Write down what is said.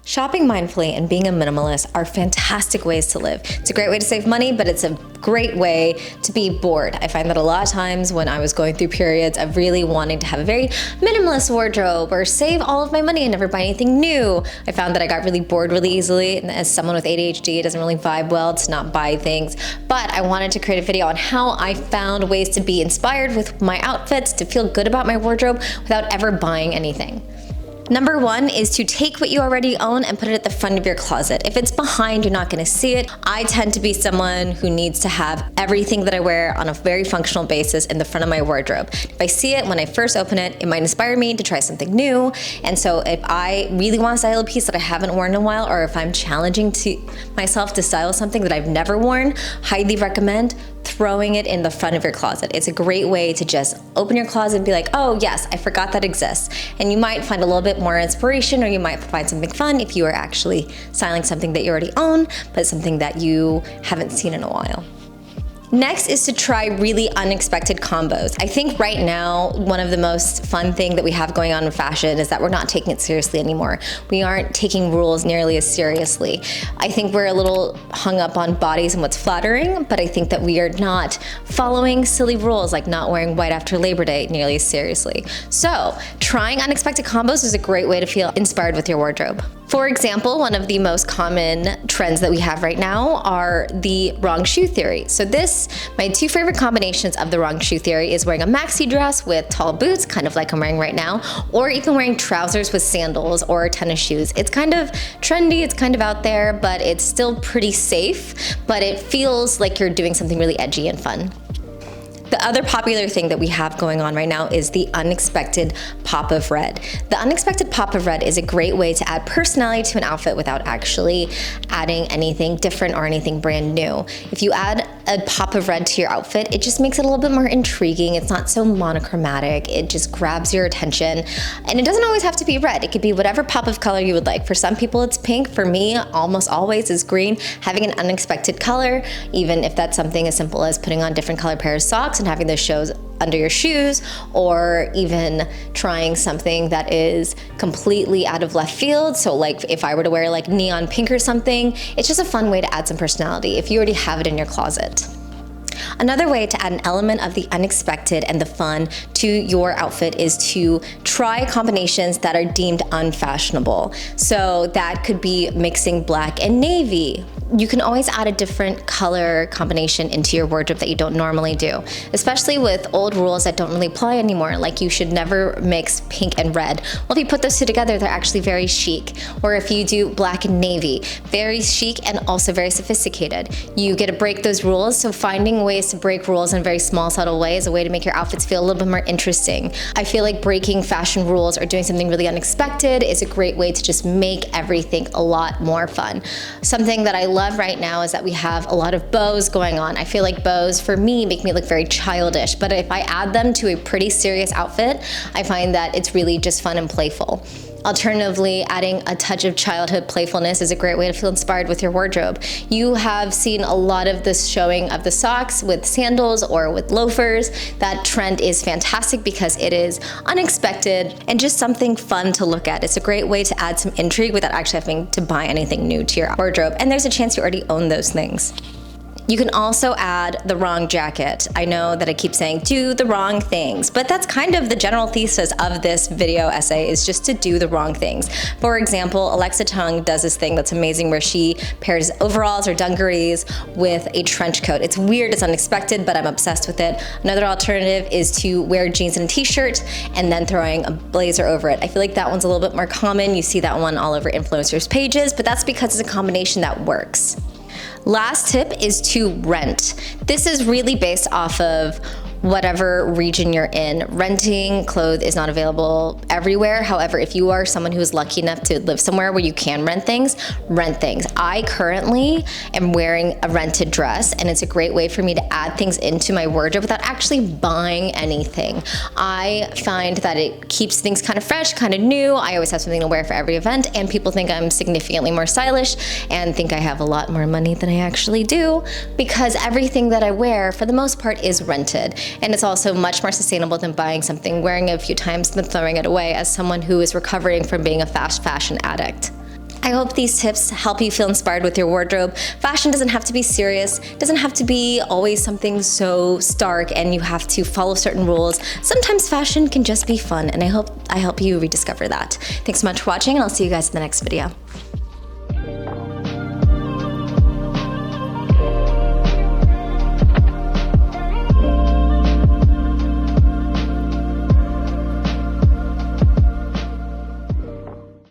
Shopping mindfully and being a minimalist are fantastic ways to live. It's a great way to save money, but it's a great way to be bored. I find that a lot of times when I was going through periods of really wanting to have a very minimalist wardrobe or save all of my money and never buy anything new, I found that I got really bored really easily. And as someone with ADHD, it doesn't really vibe well to not buy things. But I wanted to create a video on how I found ways to be inspired with my outfits, to feel good about my wardrobe without ever buying anything. Number one is to take what you already own and put it at the front of your closet. If it's behind, you're not gonna see it. I tend to be someone who needs to have everything that I wear on a very functional basis in the front of my wardrobe. If I see it when I first open it, it might inspire me to try something new. And so if I really want to style a piece that I haven't worn in a while, or if I'm challenging to myself to style something that I've never worn, highly recommend throwing it in the front of your closet. It's a great way to just open your closet and be like, oh yes, I forgot that exists. And you might find a little bit more inspiration, or you might find something fun if you are actually styling something that you already own, but something that you haven't seen in a while. Next is to try really unexpected combos. I think right now, one of the most fun thing that we have going on in fashion is that we're not taking it seriously anymore. We aren't taking rules nearly as seriously. I think we're a little hung up on bodies and what's flattering, but I think that we are not following silly rules like not wearing white after Labor Day nearly as seriously. So trying unexpected combos is a great way to feel inspired with your wardrobe. For example, one of the most common trends that we have right now are the wrong shoe theory. So my two favorite combinations of the wrong shoe theory is wearing a maxi dress with tall boots, kind of like I'm wearing right now, or even wearing trousers with sandals or tennis shoes. It's kind of trendy, it's kind of out there, but it's still pretty safe, but it feels like you're doing something really edgy and fun. The other popular thing that we have going on right now is the unexpected pop of red. The unexpected pop of red is a great way to add personality to an outfit without actually adding anything different or anything brand new. If you add a pop of red to your outfit, it just makes it a little bit more intriguing. It's not so monochromatic. It just grabs your attention. And it doesn't always have to be red. It could be whatever pop of color you would like. For some people, it's pink. For me, almost always is green. Having an unexpected color, even if that's something as simple as putting on different color pairs of socks and having those shows under your shoes, or even trying something that is completely out of left field. So like if I were to wear like neon pink or something, it's just a fun way to add some personality if you already have it in your closet. Another way to add an element of the unexpected and the fun to your outfit is to try combinations that are deemed unfashionable. So that could be mixing black and navy. You can always add a different color combination into your wardrobe that you don't normally do, especially with old rules that don't really apply anymore, like you should never mix pink and red. Well, if you put those two together, they're actually very chic. Or if you do black and navy, very chic and also very sophisticated. You get to break those rules, so finding ways to break rules in very small, subtle ways is a way to make your outfits feel a little bit more interesting. I feel like breaking fashion rules or doing something really unexpected is a great way to just make everything a lot more fun. Something that I love right now is that we have a lot of bows going on. I feel like bows for me make me look very childish, but if I add them to a pretty serious outfit, I find that it's really just fun and playful. Alternatively, adding a touch of childhood playfulness is a great way to feel inspired with your wardrobe. You have seen a lot of this showing of the socks with sandals or with loafers. That trend is fantastic because it is unexpected and just something fun to look at. It's a great way to add some intrigue without actually having to buy anything new to your wardrobe. And there's a chance you already own those things. You can also add the wrong jacket. I know that I keep saying do the wrong things, but that's kind of the general thesis of this video essay, is just to do the wrong things. For example, Alexa Chung does this thing that's amazing where she pairs overalls or dungarees with a trench coat. It's weird, it's unexpected, but I'm obsessed with it. Another alternative is to wear jeans and a t-shirt and then throwing a blazer over it. I feel like that one's a little bit more common. You see that one all over influencers' pages, but that's because it's a combination that works. Last tip is to rent. This is really based off of whatever region you're in. Renting clothes is not available everywhere. However, if you are someone who is lucky enough to live somewhere where you can rent things, rent things. I currently am wearing a rented dress, and it's a great way for me to add things into my wardrobe without actually buying anything. I find that it keeps things kind of fresh, kind of new. I always have something to wear for every event, and people think I'm significantly more stylish and think I have a lot more money than I actually do, because everything that I wear for the most part is rented. And it's also much more sustainable than buying something, wearing it a few times, then throwing it away, as someone who is recovering from being a fast fashion addict. I hope these tips help you feel inspired with your wardrobe. Fashion doesn't have to be serious, doesn't have to be always something so stark and you have to follow certain rules. Sometimes fashion can just be fun, and I hope I help you rediscover that. Thanks so much for watching, and I'll see you guys in the next video.